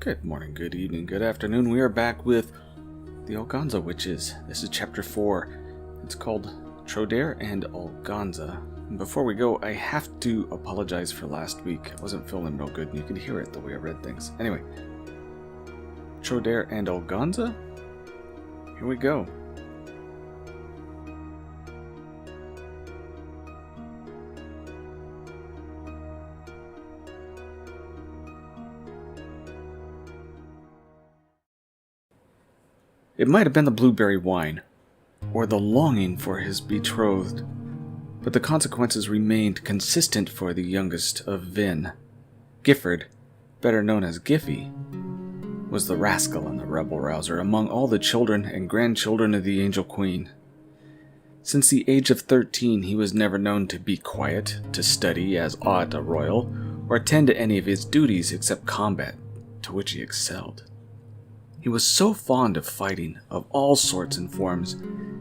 Good morning, good evening, good afternoon. We are back with the Ulgansah witches. This is chapter 4. It's called Trodaer and Ulgansah. And before we go, I have to apologize for last week. I wasn't feeling real good, and you could hear it the way I read things. Anyway, Trodaer and Ulgansah? Here we go. It might have been the blueberry wine, or the longing for his betrothed, but the consequences remained consistent for the youngest of Vin. Gifford, better known as Giffy, was the rascal and the rebel-rouser among all the children and grandchildren of the Angel Queen. Since the age of 13, he was never known to be quiet, to study as ought a royal, or attend to any of his duties except combat, to which he excelled. He was so fond of fighting of all sorts and forms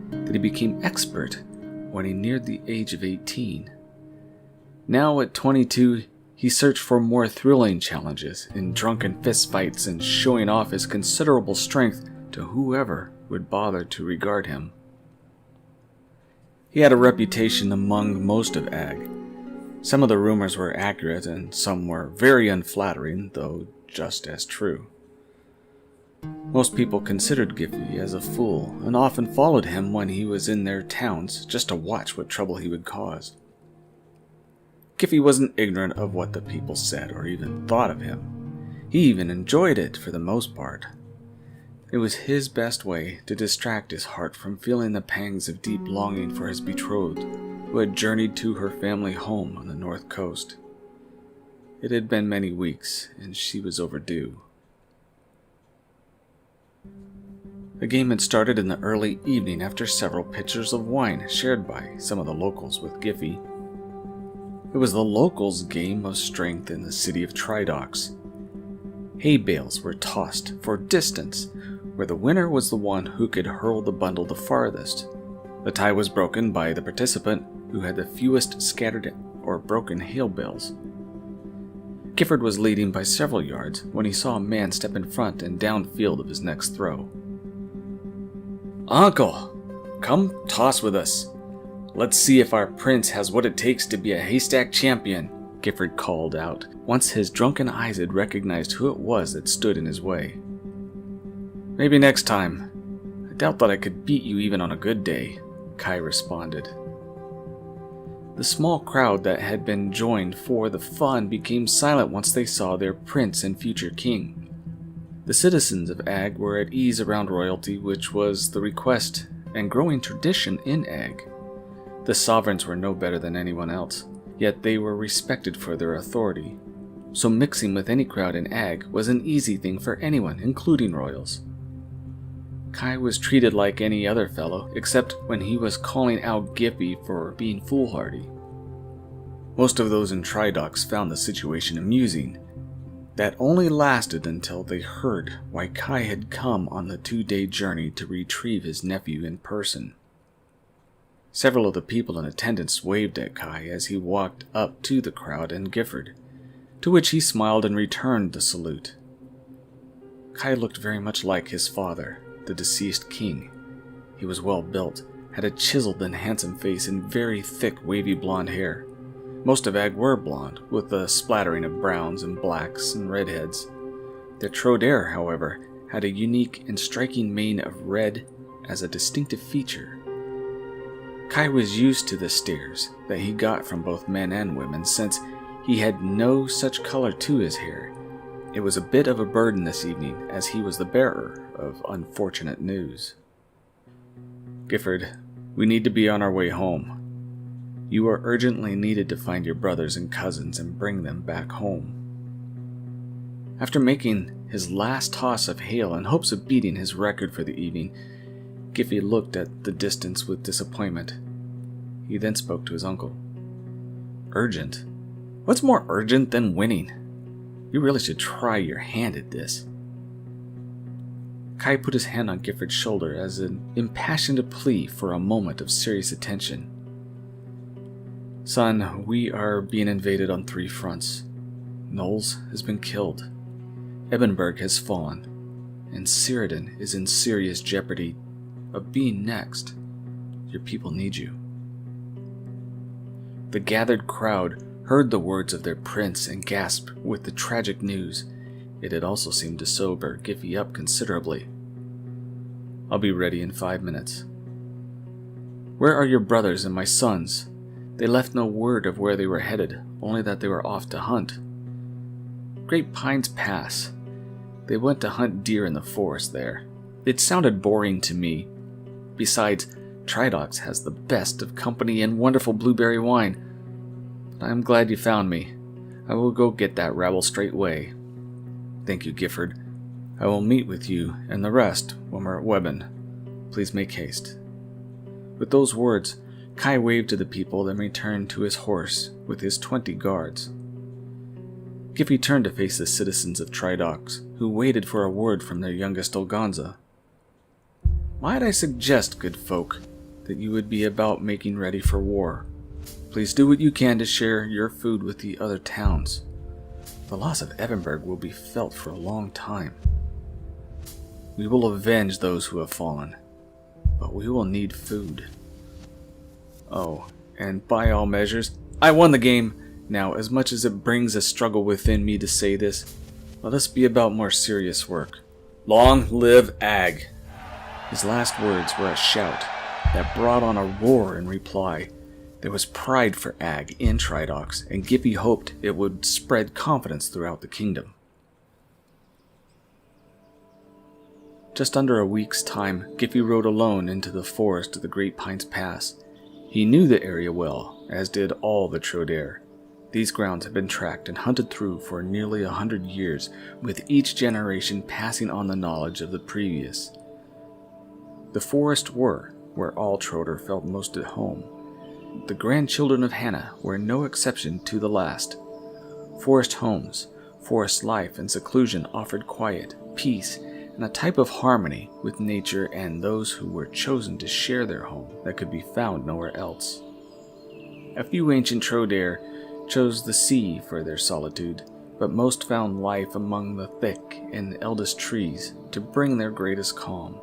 that he became expert when he neared the age of 18. Now at 22, he searched for more thrilling challenges in drunken fistfights and showing off his considerable strength to whoever would bother to regard him. He had a reputation among most of Ag. Some of the rumors were accurate and some were very unflattering, though just as true. Most people considered Giffy as a fool, and often followed him when he was in their towns just to watch what trouble he would cause. Giffy wasn't ignorant of what the people said or even thought of him. He even enjoyed it for the most part. It was his best way to distract his heart from feeling the pangs of deep longing for his betrothed, who had journeyed to her family home on the north coast. It had been many weeks, and she was overdue. The game had started in the early evening after several pitchers of wine shared by some of the locals with Giffy. It was the locals' game of strength in the city of Trodaer. Hay bales were tossed for distance, where the winner was the one who could hurl the bundle the farthest. The tie was broken by the participant who had the fewest scattered or broken hay bales. Gifford was leading by several yards when he saw a man step in front and downfield of his next throw. "Uncle, come toss with us. Let's see if our prince has what it takes to be a haystack champion," Gifford called out, once his drunken eyes had recognized who it was that stood in his way. "Maybe next time. I doubt that I could beat you even on a good day," Kai responded. The small crowd that had been joined for the fun became silent once they saw their prince and future king. The citizens of Ag were at ease around royalty, which was the request and growing tradition in Ag. The sovereigns were no better than anyone else, yet they were respected for their authority, so mixing with any crowd in Ag was an easy thing for anyone, including royals. Kai was treated like any other fellow, except when he was calling out Giffy for being foolhardy. Most of those in Trodaer found the situation amusing. That only lasted until they heard why Kai had come on the 2-day journey to retrieve his nephew in person. Several of the people in attendance waved at Kai as he walked up to the crowd and Gifford, to which he smiled and returned the salute. Kai looked very much like his father, the deceased king. He was well built, had a chiseled and handsome face and very thick wavy blonde hair. Most of Ag were blonde, with a splattering of browns and blacks and redheads. The Trodaer, however, had a unique and striking mane of red as a distinctive feature. Kai was used to the stares that he got from both men and women, since he had no such color to his hair. It was a bit of a burden this evening, as he was the bearer of unfortunate news. "Gifford, we need to be on our way home. You are urgently needed to find your brothers and cousins and bring them back home." After making his last toss of hail in hopes of beating his record for the evening, Giffy looked at the distance with disappointment. He then spoke to his uncle. "Urgent? What's more urgent than winning? You really should try your hand at this." Kai put his hand on Gifford's shoulder as an impassioned plea for a moment of serious attention. "Son, we are being invaded on 3 fronts. Knowles has been killed. Ebbenberg has fallen, and Cyrodiil is in serious jeopardy of being next. Your people need you." The gathered crowd heard the words of their prince and gasped with the tragic news. It had also seemed to sober Giffey up considerably. "I'll be ready in 5 minutes." "Where are your brothers and my sons?" They left no word of where they were headed, only that they were off to hunt. "Great Pines Pass. They went to hunt deer in the forest there. It sounded boring to me. Besides, Trodaer has the best of company and wonderful blueberry wine. But I am glad you found me. I will go get that rabble straightway." "Thank you, Gifford. I will meet with you and the rest when we're at Weben. Please make haste." With those words, Kai waved to the people, then returned to his horse with his 20 guards. Giffey turned to face the citizens of Trodaer, who waited for a word from their youngest Ulgansah. "Might I suggest, good folk, that you would be about making ready for war. Please do what you can to share your food with the other towns. The loss of Ebbenberg will be felt for a long time. We will avenge those who have fallen, but we will need food. Oh, and by all measures, I won the game. Now, as much as it brings a struggle within me to say this, let us be about more serious work. Long live Ag!" His last words were a shout that brought on a roar in reply. There was pride for Ag in Trodaer, and Giffey hoped it would spread confidence throughout the kingdom. Just under a week's time, Giffey rode alone into the forest of the Great Pines Pass. He knew the area well, as did all the Trodaer. These grounds had been tracked and hunted through for nearly 100 years, with each generation passing on the knowledge of the previous. The forests were where all Trodaer felt most at home. The grandchildren of Hannah were no exception to the last. Forest homes, forest life and seclusion offered quiet, peace, and a type of harmony with nature and those who were chosen to share their home that could be found nowhere else. A few ancient Trodaer chose the sea for their solitude, but most found life among the thick and eldest trees to bring their greatest calm.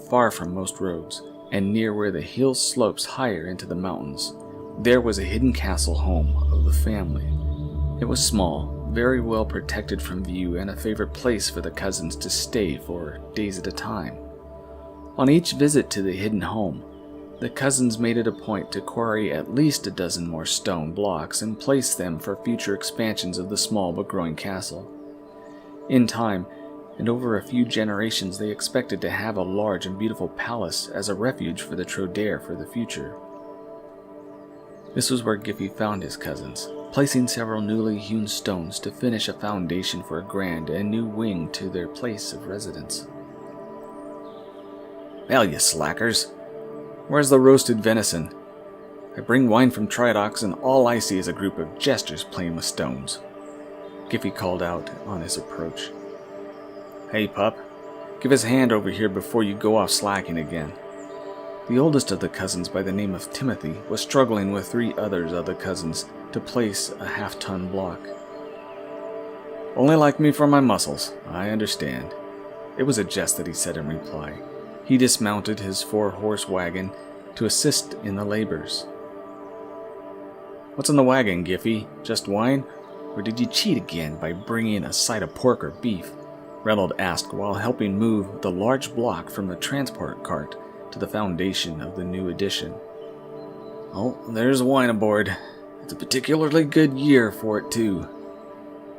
Far from most roads, and near where the hill slopes higher into the mountains, there was a hidden castle home of the family. It was small, very well protected from view, and a favorite place for the cousins to stay for days at a time. On each visit to the hidden home, the cousins made it a point to quarry at least a dozen more stone blocks and place them for future expansions of the small but growing castle. In time, and over a few generations, they expected to have a large and beautiful palace as a refuge for the Trodaer for the future. This was where Giffey found his cousins, placing several newly hewn stones to finish a foundation for a grand and new wing to their place of residence. "Well, you slackers, where's the roasted venison? I bring wine from Trodaer, and all I see is a group of jesters playing with stones," Giffey called out on his approach. "Hey, pup, give us a hand over here before you go off slacking again." The oldest of the cousins, by the name of Timothy, was struggling with 3 others of the cousins to place a half-ton block. "Only like me for my muscles, I understand." It was a jest that he said in reply. He dismounted his 4-horse wagon to assist in the labors. "What's in the wagon, Giffey? Just wine? Or did you cheat again by bringing a side of pork or beef?" Reynold asked while helping move the large block from the transport cart to the foundation of the new addition. "Oh, there's wine aboard. It's a particularly good year for it, too.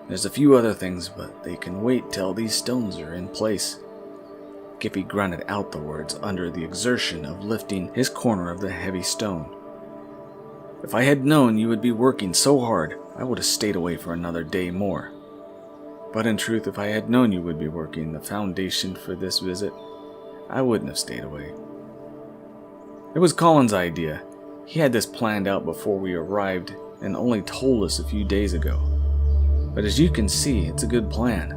There's a few other things, but they can wait till these stones are in place." Giffey grunted out the words under the exertion of lifting his corner of the heavy stone. "If I had known you would be working so hard, I would have stayed away for another day more. But in truth, if I had known you would be working the foundation for this visit, I wouldn't have stayed away. It was Colin's idea. He had this planned out before we arrived and only told us a few days ago. But as you can see, it's a good plan.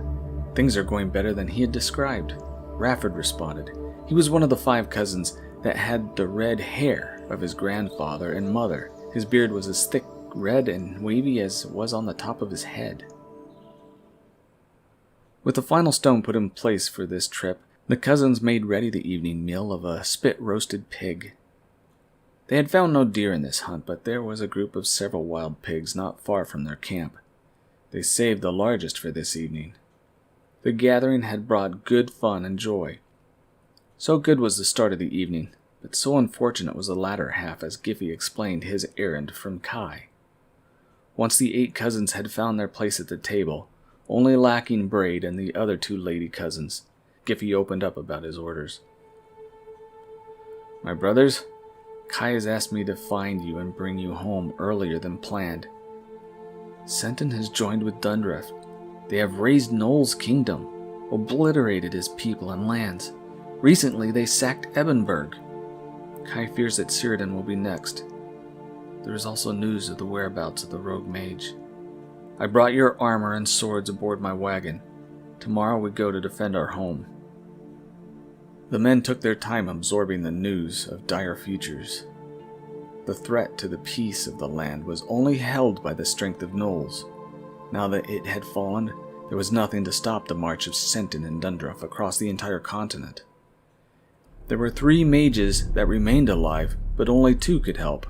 Things are going better than he had described," Rafford responded. He was one of the 5 cousins that had the red hair of his grandfather and mother. His beard was as thick, red, and wavy as it was on the top of his head. With the final stone put in place for this trip, the cousins made ready the evening meal of a spit-roasted pig. They had found no deer in this hunt, but there was a group of several wild pigs not far from their camp. They saved the largest for this evening. The gathering had brought good fun and joy. So good was the start of the evening, but so unfortunate was the latter half as Giffy explained his errand from Kai. Once the 8 cousins had found their place at the table, only lacking Braid and the other 2 lady cousins, Giffy opened up about his orders. "My brothers, Kai has asked me to find you and bring you home earlier than planned. Senton has joined with Dundref. They have razed Noel's kingdom, obliterated his people and lands. Recently they sacked Ebbenburg. Kai fears that Cyrodiil will be next. There is also news of the whereabouts of the rogue mage. I brought your armor and swords aboard my wagon. Tomorrow we go to defend our home." The men took their time absorbing the news of dire futures. The threat to the peace of the land was only held by the strength of Knowles. Now that it had fallen, there was nothing to stop the march of Senton and Dundref across the entire continent. There were 3 mages that remained alive, but only 2 could help.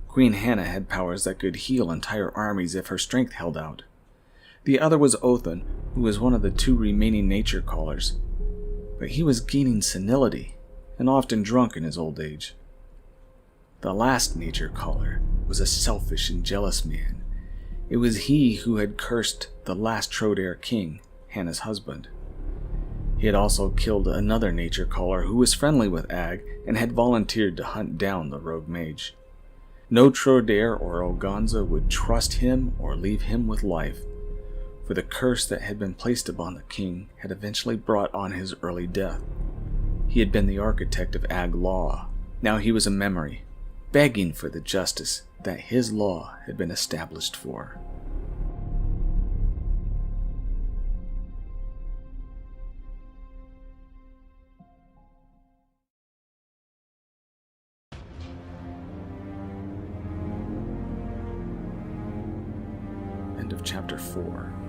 Queen Hannah had powers that could heal entire armies if her strength held out. The other was Othin, who was one of the 2 remaining nature callers. But he was gaining senility, and often drunk in his old age. The last nature caller was a selfish and jealous man. It was he who had cursed the last Trodaer king, Hannah's husband. He had also killed another nature caller who was friendly with Ag and had volunteered to hunt down the rogue mage. No Trodaer or Ulgansah would trust him or leave him with life, for the curse that had been placed upon the king had eventually brought on his early death. He had been the architect of Ag law. Now he was a memory, begging for the justice that his law had been established for. End of Chapter 4.